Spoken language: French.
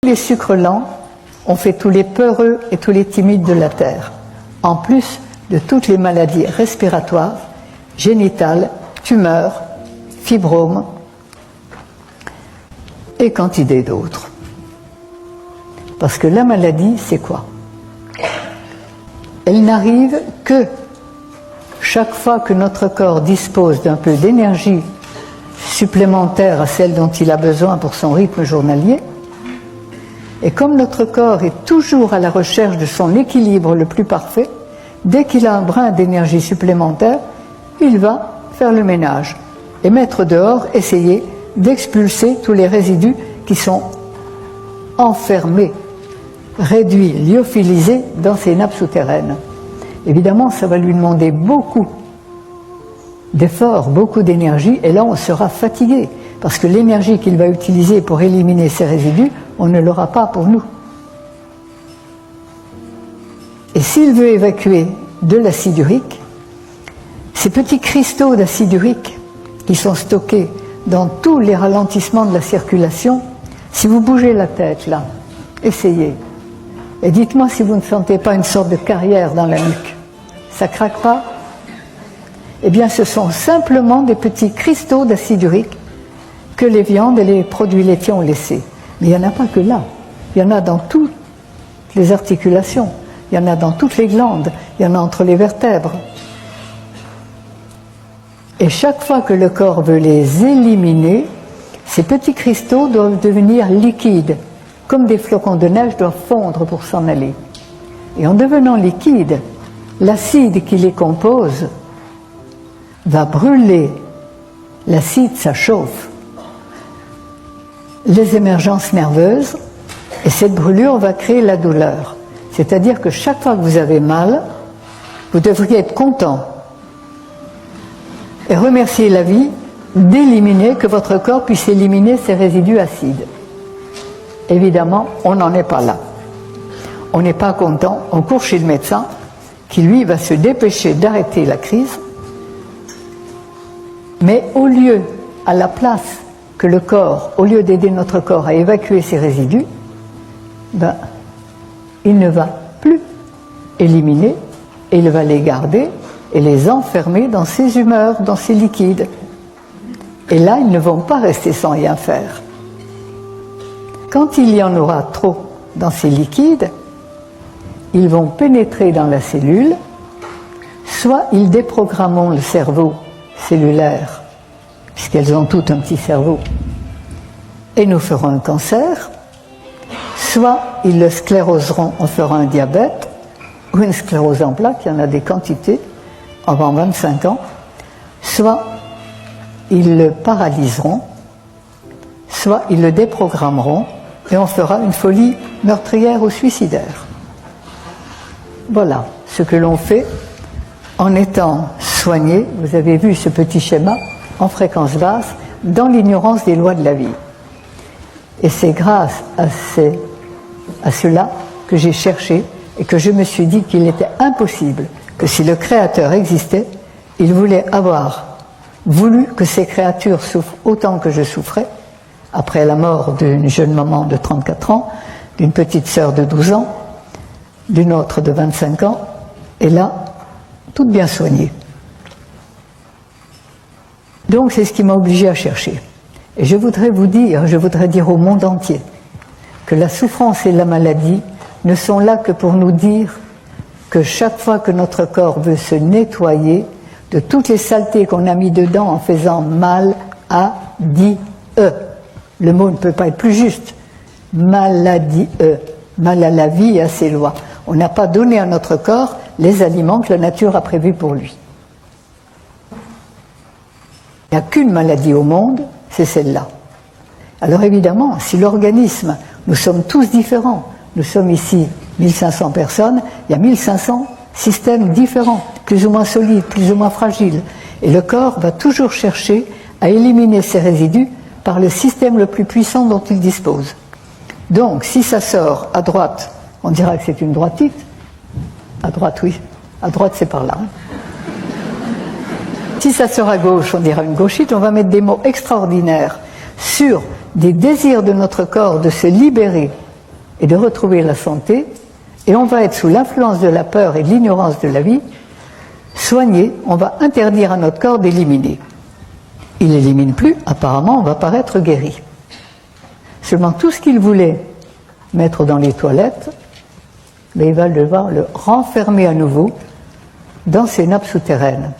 les sucres lents ont fait tous les peureux et tous les timides de la terre, en plus de toutes les maladies respiratoires, génitales, tumeurs, fibromes et quantité d'autres. Parce que la maladie, c'est quoi? Elle n'arrive que chaque fois que notre corps dispose d'un peu d'énergie supplémentaire à celle dont il a besoin pour son rythme journalier. Et comme notre corps est toujours à la recherche de son équilibre le plus parfait, dès qu'il a un brin d'énergie supplémentaire, il va faire le ménage et mettre dehors, essayer d'expulser tous les résidus qui sont enfermés, réduits, lyophilisés dans ces nappes souterraines. Évidemment, ça va lui demander beaucoup d'efforts, beaucoup d'énergie, et là on sera fatigué, parce que l'énergie qu'il va utiliser pour éliminer ces résidus, on ne l'aura pas pour nous. Et s'il veut évacuer de l'acide urique, ces petits cristaux d'acide urique qui sont stockés dans tous les ralentissements de la circulation, si vous bougez la tête là, essayez, et dites-moi si vous ne sentez pas une sorte de carrière dans la nuque. Ça craque pas? Eh bien, ce sont simplement des petits cristaux d'acide urique que les viandes et les produits laitiers ont laissés. Mais il n'y en a pas que là. Il y en a dans toutes les articulations. Il y en a dans toutes les glandes. Il y en a entre les vertèbres. Et chaque fois que le corps veut les éliminer, ces petits cristaux doivent devenir liquides. Comme des flocons de neige doivent fondre pour s'en aller. Et en devenant liquides, l'acide qui les compose va brûler. L'acide, ça chauffe les émergences nerveuses, et cette brûlure va créer la douleur. C'est-à-dire que chaque fois que vous avez mal, vous devriez être content et remercier la vie d'éliminer, que votre corps puisse éliminer ces résidus acides. Évidemment, on n'en est pas là. On n'est pas content, on court chez le médecin qui lui va se dépêcher d'arrêter la crise, mais au lieu, à la place que le corps, au lieu d'aider notre corps à évacuer ces résidus, il ne va plus éliminer, et il va les garder et les enfermer dans ses humeurs, dans ses liquides. Et là, ils ne vont pas rester sans rien faire. Quand il y en aura trop dans ces liquides, ils vont pénétrer dans la cellule, soit ils déprogrammeront le cerveau cellulaire, puisqu'elles ont tout un petit cerveau, et nous ferons un cancer, soit ils le scléroseront en feront un diabète, ou une sclérose en plaques, il y en a des quantités, avant 25 ans, soit ils le paralyseront, soit ils le déprogrammeront, et on fera une folie meurtrière ou suicidaire. Voilà ce que l'on fait en étant soigné, vous avez vu ce petit schéma, en fréquence basse, dans l'ignorance des lois de la vie. Et c'est grâce à cela que j'ai cherché et que je me suis dit qu'il était impossible que si le Créateur existait, il voulait avoir voulu que ces créatures souffrent autant que je souffrais, après la mort d'une jeune maman de 34 ans, d'une petite sœur de 12 ans, d'une autre de 25 ans, et là, toutes bien soignées. Donc c'est ce qui m'a obligé à chercher. Et je voudrais dire au monde entier, que la souffrance et la maladie ne sont là que pour nous dire que chaque fois que notre corps veut se nettoyer de toutes les saletés qu'on a mis dedans en faisant mal à le mot ne peut pas être plus juste, maladie, mal à la vie et à ses lois. On n'a pas donné à notre corps les aliments que la nature a prévus pour lui. Il n'y a qu'une maladie au monde, c'est celle-là. Alors évidemment, si l'organisme, nous sommes tous différents, nous sommes ici 1500 personnes, il y a 1500 systèmes différents, plus ou moins solides, plus ou moins fragiles. Et le corps va toujours chercher à éliminer ces résidus par le système le plus puissant dont il dispose. Donc, si ça sort à droite, on dira que c'est une droitite. À droite, oui. À droite, c'est par là. Si ça sort à gauche, on dira une gauchite. On va mettre des mots extraordinaires sur des désirs de notre corps de se libérer et de retrouver la santé, et on va être sous l'influence de la peur et de l'ignorance de la vie, soigné, on va interdire à notre corps d'éliminer. Il n'élimine plus, apparemment on va paraître guéri. Seulement tout ce qu'il voulait mettre dans les toilettes, mais il va devoir le renfermer à nouveau dans ces nappes souterraines.